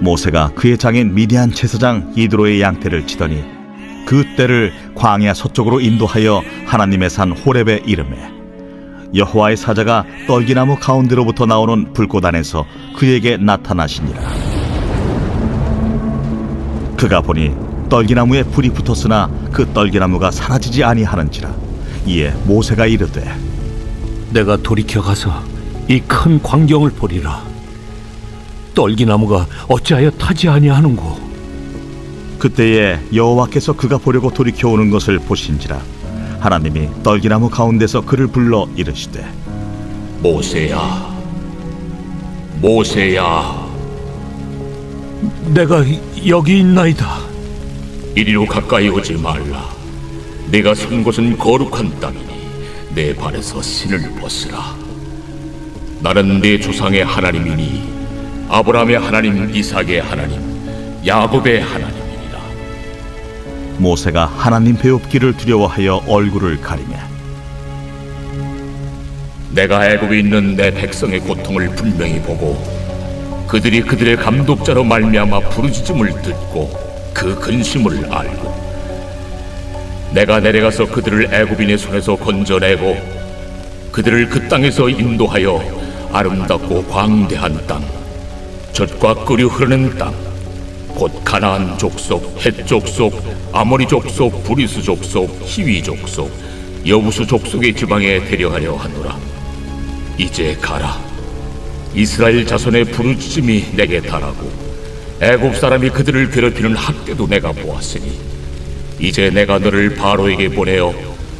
모세가 그의 장인 미디안 제사장 이드로의 양떼를 치더니 그 떼를 광야 서쪽으로 인도하여 하나님의 산 호렙에 이르매 여호와의 사자가 떨기나무 가운데로부터 나오는 불꽃 안에서 그에게 나타나시니라. 그가 보니 떨기나무에 불이 붙었으나 그 떨기나무가 사라지지 아니하는지라. 이에 모세가 이르되 내가 돌이켜 가서 이 큰 광경을 보리라. 떨기나무가 어찌하여 타지 아니하는고. 그때에 여호와께서 그가 보려고 돌이켜 오는 것을 보신지라. 하나님이 떨기나무 가운데서 그를 불러 이르시되 모세야, 모세야. 내가 여기 있나이다. 이리로 가까이 오지 말라. 내가 선 곳은 거룩한 땅이니 내 발에서 신을 벗으라. 나는 내 조상의 하나님이니 아브라함의 하나님, 이삭의 하나님, 야곱의 하나님이니라. 모세가 하나님 배웁기를 두려워하여 얼굴을 가리매 내가 애굽에 있는 내 백성의 고통을 분명히 보고 그들이 그들의 감독자로 말미암아 부르짖음을 듣고 그 근심을 알고 내가 내려가서 그들을 애굽인의 손에서 건져내고 그들을 그 땅에서 인도하여 아름답고 광대한 땅, 젖과 끓이 흐르는 땅, 곧 가나안 족속, 헷 족속, 아모리 족속, 브리스 족속, 히위 족속, 여부수 족속의 지방에 데려가려 하노라. 이제 가라. 이스라엘 자손의 부르짖음이 내게 달하고 애굽 사람이 그들을 괴롭히는 학대도 내가 보았으니 이제 내가 너를 바로에게 보내어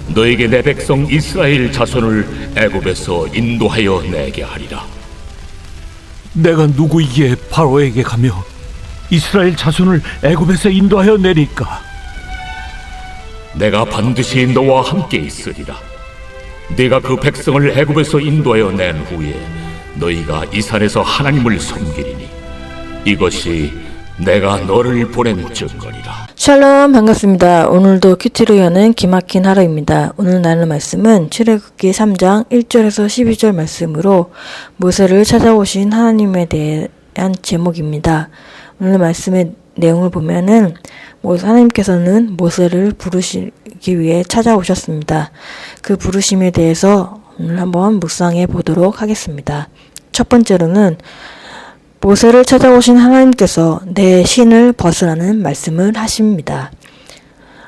너에게 내 백성 이스라엘 자손을 애굽에서 인도하여 내게 하리라. 내가 누구이기에 바로에게 가며 이스라엘 자손을 애굽에서 인도하여 내릴까? 내가 반드시 너와 함께 있으리라. 네가 그 백성을 애굽에서 인도하여 낸 후에 너희가 이 산에서 하나님을 섬기리니 이것이 내가 너를 보낸 증거리라. 샬롬, 반갑습니다. 오늘도 큐티로 여는 기막힌 하루입니다. 오늘 나눌 말씀은 출애굽기 3장 1절에서 12절 말씀으로 모세를 찾아오신 하나님에 대한 제목입니다. 오늘 말씀의 내용을 보면은 하나님께서는 모세를 부르시기 위해 찾아오셨습니다. 그 부르심에 대해서 오늘 한번 묵상해 보도록 하겠습니다. 첫 번째로는 모세를 찾아오신 하나님께서 내 신을 벗으라는 말씀을 하십니다.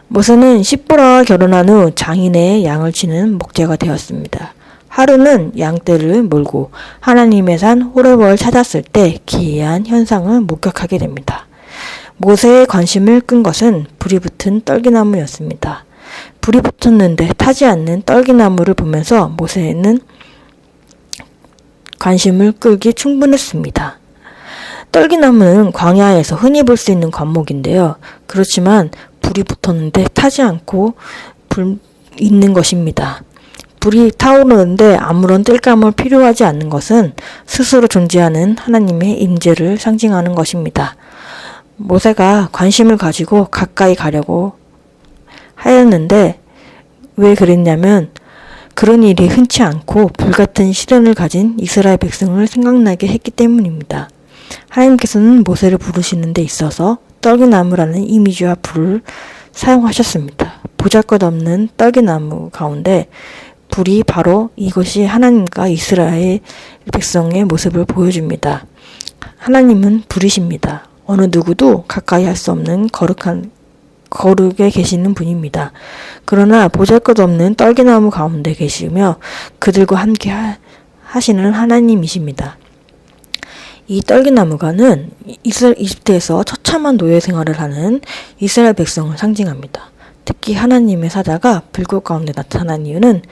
모세는 시므라와 결혼한 후 장인의 양을 치는 목자가 되었습니다. 하루는 양떼를 몰고 하나님의 산 호렙을 찾았을 때 기이한 현상을 목격하게 됩니다. 모세의 관심을 끈 것은 불이 붙은 떨기나무였습니다. 불이 붙었는데 타지 않는 떨기나무를 보면서 모세는 관심을 끌기 충분했습니다. 떨기나무는 광야에서 흔히 볼 수 있는 관목인데요. 그렇지만 불이 붙었는데 타지 않고 있는 것입니다. 불이 타오르는데 아무런 땔감을 필요하지 않는 것은 스스로 존재하는 하나님의 임재를 상징하는 것입니다. 모세가 관심을 가지고 가까이 가려고 하였는데 왜 그랬냐면 그런 일이 흔치 않고 불같은 시련을 가진 이스라엘 백성을 생각나게 했기 때문입니다. 하나님께서는 모세를 부르시는 데 있어서 떨기나무라는 이미지와 불을 사용하셨습니다. 보잘것없는 떨기나무 가운데 불이 바로 이것이 하나님과 이스라엘 백성의 모습을 보여줍니다. 하나님은 불이십니다. 어느 누구도 가까이 할 수 없는 거룩에 계시는 분입니다. 그러나 보잘것없는 떨기나무 가운데 계시며 그들과 함께 하시는 하나님이십니다. 이 떨기나무가는 이집트에서 처참한 노예 생활을 하는 이스라엘 백성을 상징합니다. 특히 하나님의 사자가 불꽃 가운데 나타난 이유는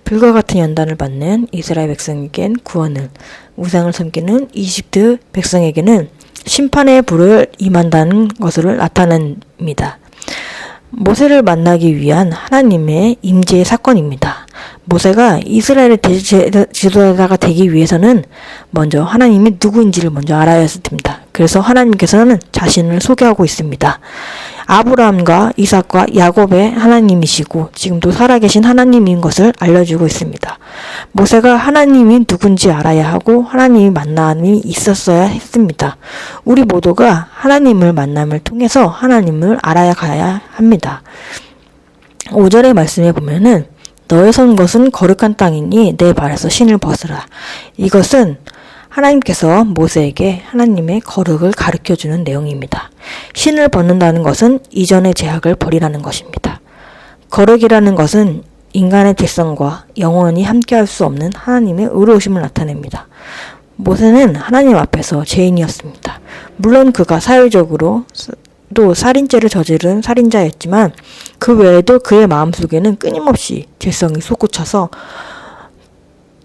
불과 같은 연단을 받는 이스라엘 백성에겐 구원을, 우상을 섬기는 이집트 백성에게는 심판의 불을 임한다는 것을 나타냅니다. 모세를 만나기 위한 하나님의 임재의 사건입니다. 모세가 이스라엘의 지도자가 되기 위해서는 먼저 하나님이 누구인지를 먼저 알아야 했습니다. 그래서 하나님께서는 자신을 소개하고 있습니다. 아브라함과 이삭과 야곱의 하나님이시고 지금도 살아계신 하나님인 것을 알려주고 있습니다. 모세가 하나님이 누군지 알아야 하고 하나님이 만남이 있었어야 했습니다. 우리 모두가 하나님을 만남을 통해서 하나님을 알아야 가야 합니다. 5절의 말씀에 보면은 너의 선 것은 거룩한 땅이니 내 발에서 신을 벗으라. 이것은 하나님께서 모세에게 하나님의 거룩을 가르쳐주는 내용입니다. 신을 벗는다는 것은 이전의 제약을 버리라는 것입니다. 거룩이라는 것은 인간의 직성과 영원히 함께할 수 없는 하나님의 의로우심을 나타냅니다. 모세는 하나님 앞에서 죄인이었습니다. 물론 그가 사회적으로 또 살인죄를 저지른 살인자였지만 그 외에도 그의 마음속에는 끊임없이 죄성이 솟구쳐서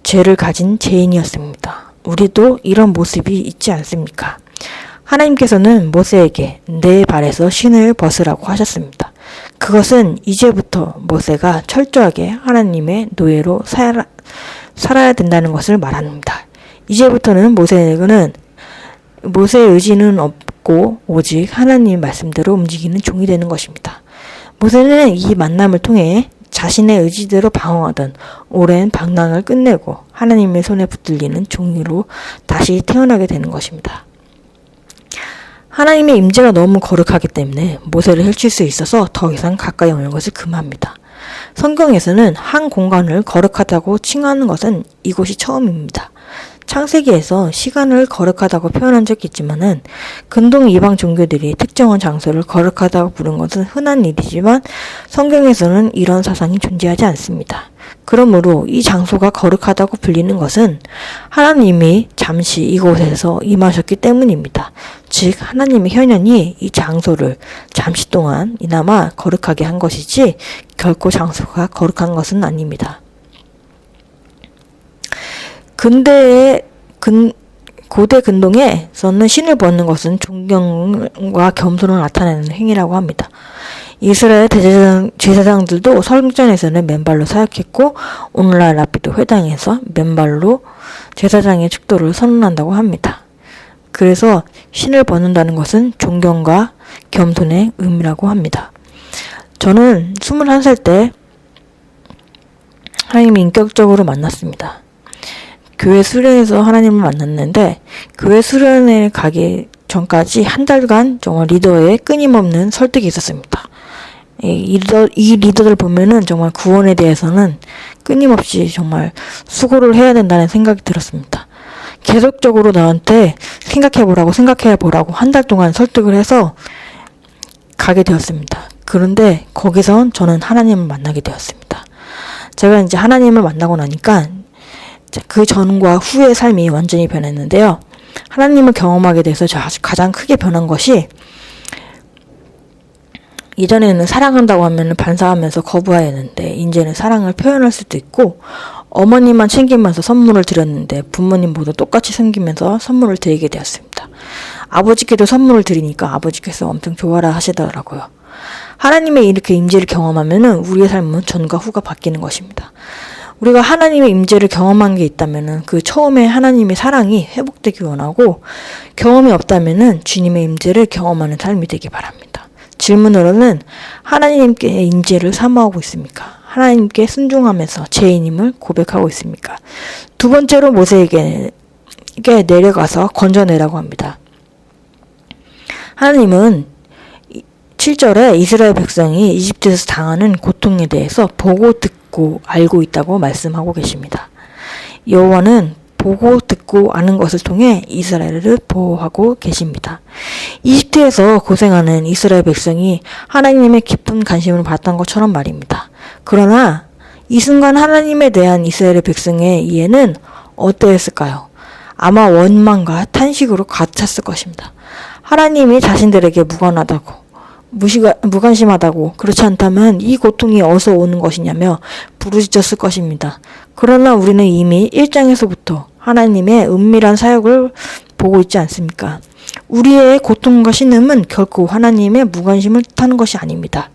죄를 가진 죄인이었습니다. 우리도 이런 모습이 있지 않습니까? 하나님께서는 모세에게 내 발에서 신을 벗으라고 하셨습니다. 그것은 이제부터 모세가 철저하게 하나님의 노예로 살아야 된다는 것을 말합니다. 이제부터는 모세의 의지는 없고 오직 하나님 말씀대로 움직이는 종이 되는 것입니다. 모세는 이 만남을 통해 자신의 의지대로 방황하던 오랜 방랑을 끝내고 하나님의 손에 붙들리는 종으로 다시 태어나게 되는 것입니다. 하나님의 임재가 너무 거룩하기 때문에 모세를 훔칠 수 있어서 더 이상 가까이 오는 것을 금합니다. 성경에서는 한 공간을 거룩하다고 칭하는 것은 이곳이 처음입니다. 창세기에서 시간을 거룩하다고 표현한 적이 있지만은 근동 이방 종교들이 특정한 장소를 거룩하다고 부른 것은 흔한 일이지만 성경에서는 이런 사상이 존재하지 않습니다. 그러므로 이 장소가 거룩하다고 불리는 것은 하나님이 잠시 이곳에서 임하셨기 때문입니다. 즉 하나님의 현현이 이 장소를 잠시 동안 이나마 거룩하게 한 것이지 결코 장소가 거룩한 것은 아닙니다. 고대 근동에서는 신을 벗는 것은 존경과 겸손을 나타내는 행위라고 합니다. 이스라엘 제사장들도 성전에서는 맨발로 사역했고 오늘날 라피도 회당에서 맨발로 제사장의 축도를 선언한다고 합니다. 그래서 신을 벗는다는 것은 존경과 겸손의 의미라고 합니다. 저는 21살 때 하나님을 인격적으로 만났습니다. 교회 수련에서 하나님을 만났는데 교회 수련에 가기 전까지 한 달간 정말 리더의 끊임없는 설득이 있었습니다. 이 리더들 보면은 정말 구원에 대해서는 끊임없이 정말 수고를 해야 된다는 생각이 들었습니다. 계속적으로 나한테 생각해보라고 한 달 동안 설득을 해서 가게 되었습니다. 그런데 거기선 저는 하나님을 만나게 되었습니다. 제가 이제 하나님을 만나고 나니까 그 전과 후의 삶이 완전히 변했는데요. 하나님을 경험하게 돼서 가장 크게 변한 것이 이전에는 사랑한다고 하면 반사하면서 거부하였는데 이제는 사랑을 표현할 수도 있고 어머니만 챙기면서 선물을 드렸는데 부모님 모두 똑같이 섬기면서 선물을 드리게 되었습니다. 아버지께도 선물을 드리니까 아버지께서 엄청 좋아라 하시더라고요. 하나님의 이렇게 임재를 경험하면은 우리의 삶은 전과 후가 바뀌는 것입니다. 우리가 하나님의 임재를 경험한 게 있다면은 그 처음에 하나님의 사랑이 회복되기 원하고 경험이 없다면은 주님의 임재를 경험하는 삶이 되기 바랍니다. 질문으로는 하나님께 임재를 사모하고 있습니까? 하나님께 순종하면서 죄인임을 고백하고 있습니까? 두 번째로 모세에게 내려가서 건져내라고 합니다. 하나님은 7절에 이스라엘 백성이 이집트에서 당하는 고통에 대해서 보고 듣고 알고 있다고 말씀하고 계십니다. 여호와는 보고 듣고 아는 것을 통해 이스라엘을 보호하고 계십니다. 이집트에서 고생하는 이스라엘 백성이 하나님의 깊은 관심을 받았던 것처럼 말입니다. 그러나 이 순간 하나님에 대한 이스라엘 백성의 이해는 어떠했을까요? 아마 원망과 탄식으로 가득 것입니다. 하나님이 자신들에게 무관심하다고 그렇지 않다면 이 고통이 어디서 오는 것이냐며 부르짖었을 것입니다. 그러나 우리는 이미 1장에서부터 하나님의 은밀한 사역을 보고 있지 않습니까? 우리의 고통과 신음은 결코 하나님의 무관심을 뜻하는 것이 아닙니다.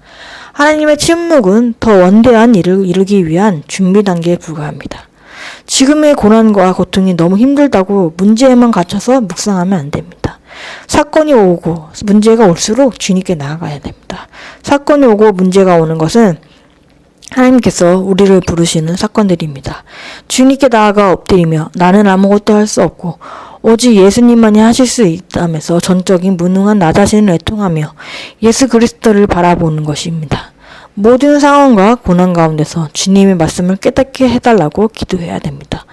하나님의 침묵은 더 원대한 일을 이루기 위한 준비 단계에 불과합니다. 지금의 고난과 고통이 너무 힘들다고 문제에만 갇혀서 묵상하면 안 됩니다. 사건이 오고 문제가 올수록 주님께 나아가야 됩니다. 사건이 오고 문제가 오는 것은 하나님께서 우리를 부르시는 사건들입니다. 주님께 나아가 엎드리며 나는 아무것도 할 수 없고 오직 예수님만이 하실 수 있다면서 전적인 무능한 나 자신을 애통하며 예수 그리스도를 바라보는 것입니다. 모든 상황과 고난 가운데서 주님의 말씀을 깨닫게 해달라고 기도해야 됩니다.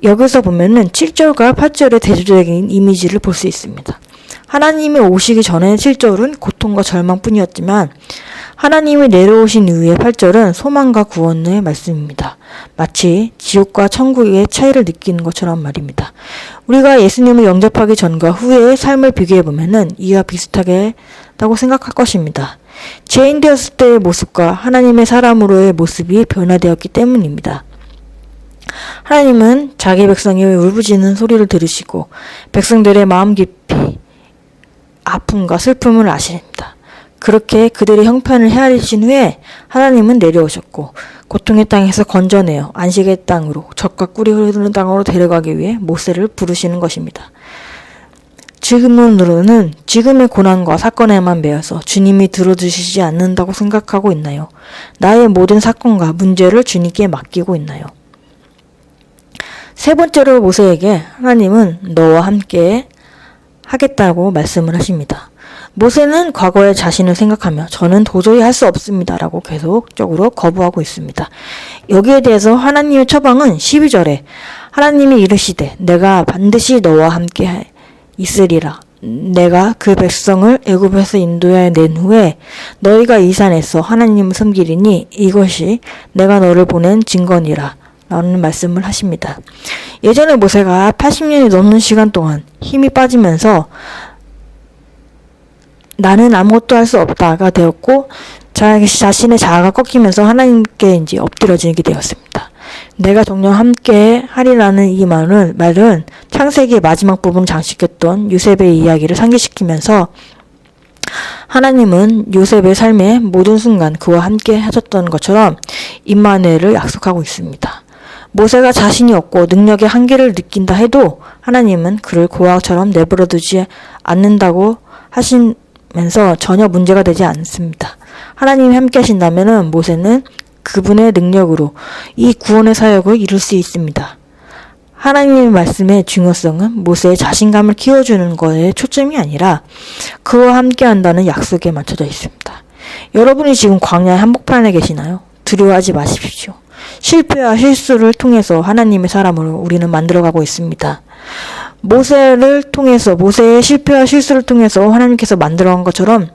여기서 보면은 7절과 8절의 대조적인 이미지를 볼 수 있습니다. 하나님이 오시기 전에 7절은 고통과 절망뿐이었지만 하나님이 내려오신 이후의 8절은 소망과 구원의 말씀입니다. 마치 지옥과 천국의 차이를 느끼는 것처럼 말입니다. 우리가 예수님을 영접하기 전과 후의 삶을 비교해보면은 이와 비슷하다고 생각할 것입니다. 죄인 되었을 때의 모습과 하나님의 사람으로의 모습이 변화되었기 때문입니다. 하나님은 자기 백성이 울부짖는 소리를 들으시고 백성들의 마음 깊이 아픔과 슬픔을 아십니다. 그렇게 그들의 형편을 헤아리신 후에 하나님은 내려오셨고 고통의 땅에서 건져내어 안식의 땅으로 젖과 꿀이 흐르는 땅으로 데려가기 위해 모세를 부르시는 것입니다. 지금으로는 지금의 고난과 사건에만 매여서 주님이 들어주시지 않는다고 생각하고 있나요? 나의 모든 사건과 문제를 주님께 맡기고 있나요? 세 번째로 모세에게 하나님은 너와 함께 하겠다고 말씀을 하십니다. 모세는 과거의 자신을 생각하며 저는 도저히 할 수 없습니다 라고 계속적으로 거부하고 있습니다. 여기에 대해서 하나님의 처방은 12절에 하나님이 이르시되 내가 반드시 너와 함께 있으리라. 내가 그 백성을 애굽에서 인도해 낸 후에 너희가 이 산에서 하나님을 섬기리니 이것이 내가 너를 보낸 증거니라 라는 말씀을 하십니다. 예전에 모세가 80년이 넘는 시간 동안 힘이 빠지면서 나는 아무것도 할 수 없다가 되었고 자신의 자아가 꺾이면서 하나님께 이제 엎드려지게 되었습니다. 내가 정녕 함께 하리라는 이 말은 창세기의 마지막 부분 장식했던 요셉의 이야기를 상기시키면서 하나님은 요셉의 삶의 모든 순간 그와 함께 하셨던 것처럼 임마누엘을 약속하고 있습니다. 모세가 자신이 없고 능력의 한계를 느낀다 해도 하나님은 그를 고아처럼 내버려두지 않는다고 하시면서 전혀 문제가 되지 않습니다. 하나님이 함께 하신다면 모세는 그분의 능력으로 이 구원의 사역을 이룰 수 있습니다. 하나님의 말씀의 중요성은 모세의 자신감을 키워주는 것에 초점이 아니라 그와 함께 한다는 약속에 맞춰져 있습니다. 여러분이 지금 광야의 한복판에 계시나요? 두려워하지 마십시오. 실패와 실수를 통해서 하나님의 사람으로 우리는 만들어가고 있습니다. 모세의 실패와 실수를 통해서 하나님께서 만들어간 것처럼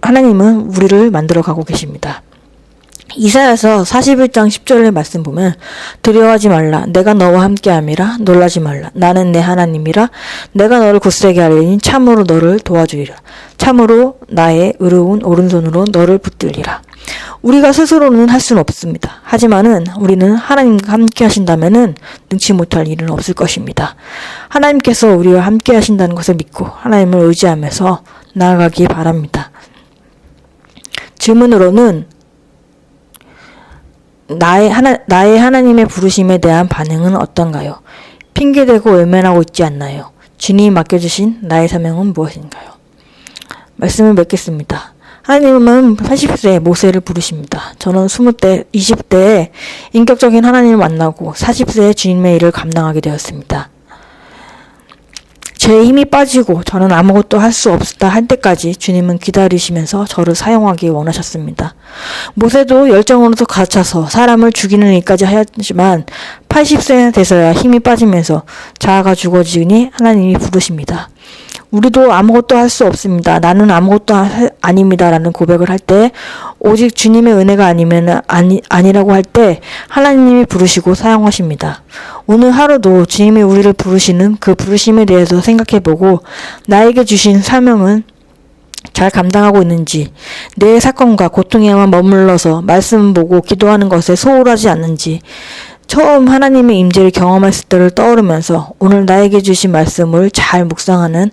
하나님은 우리를 만들어가고 계십니다. 이사야서 41장 10절의 말씀 보면 두려워하지 말라 내가 너와 함께함이라 놀라지 말라 나는 내 하나님이라 내가 너를 굳세게 하리니 참으로 너를 도와주리라 참으로 나의 의로운 오른손으로 너를 붙들리라. 우리가 스스로는 할 수는 없습니다. 하지만은 우리는 하나님과 함께 하신다면은 능치 못할 일은 없을 것입니다. 하나님께서 우리와 함께 하신다는 것을 믿고 하나님을 의지하면서 나아가기 바랍니다. 질문으로는 나의 하나님의 부르심에 대한 반응은 어떤가요? 핑계대고 외면하고 있지 않나요? 주님이 맡겨주신 나의 사명은 무엇인가요? 말씀을 맺겠습니다. 하나님은 80세에 모세를 부르십니다. 저는 20대, 20대에 인격적인 하나님을 만나고 40세에 주님의 일을 감당하게 되었습니다. 제 힘이 빠지고 저는 아무것도 할 수 없다 할 때까지 주님은 기다리시면서 저를 사용하기 원하셨습니다. 모세도 열정으로도 가차서 사람을 죽이는 일까지 하였지만 80세가 돼서야 힘이 빠지면서 자아가 죽어지니 하나님이 부르십니다. 우리도 아무것도 할 수 없습니다. 나는 아무것도 아닙니다. 라는 고백을 할 때 오직 주님의 은혜가 아니라고 할 때 하나님이 부르시고 사용하십니다. 오늘 하루도 주님이 우리를 부르시는 그 부르심에 대해서 생각해보고 나에게 주신 사명은 잘 감당하고 있는지, 내 사건과 고통에만 머물러서 말씀 보고 기도하는 것에 소홀하지 않는지, 처음 하나님의 임재를 경험했을 때를 떠오르면서 오늘 나에게 주신 말씀을 잘 묵상하는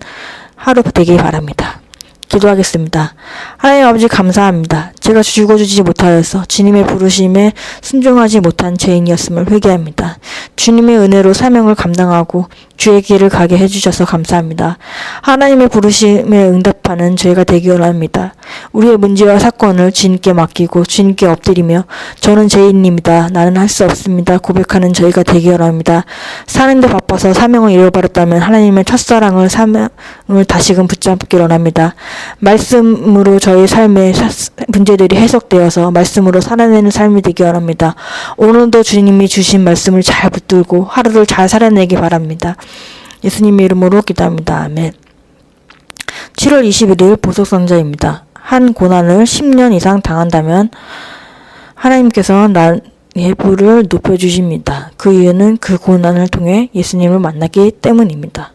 하루 되길 바랍니다. 기도하겠습니다. 하나님 아버지 감사합니다. 제가 죽어주지 못하여서 주님의 부르심에 순종하지 못한 죄인이었음을 회개합니다. 주님의 은혜로 사명을 감당하고 주의 길을 가게 해주셔서 감사합니다. 하나님의 부르심에 응답하는 저희가 되기 원합니다. 우리의 문제와 사건을 주님께 맡기고 주님께 엎드리며 저는 죄인입니다. 나는 할 수 없습니다. 고백하는 저희가 되기 원합니다. 사는데 바빠서 사명을 잃어버렸다면 하나님의 첫사랑을 사명을 다시금 붙잡기 원합니다. 말씀으로 저희 삶의 문제들이 해석되어서 말씀으로 살아내는 삶이 되기 원합니다. 오늘도 주님이 주신 말씀을 잘 붙들고 하루를 잘 살아내기 바랍니다. 예수님의 이름으로 기도합니다. 아멘. 7월 21일 보석성자입니다. 한 고난을 10년 이상 당한다면 하나님께서 나의 부를 높여주십니다. 그 이유는 그 고난을 통해 예수님을 만나기 때문입니다.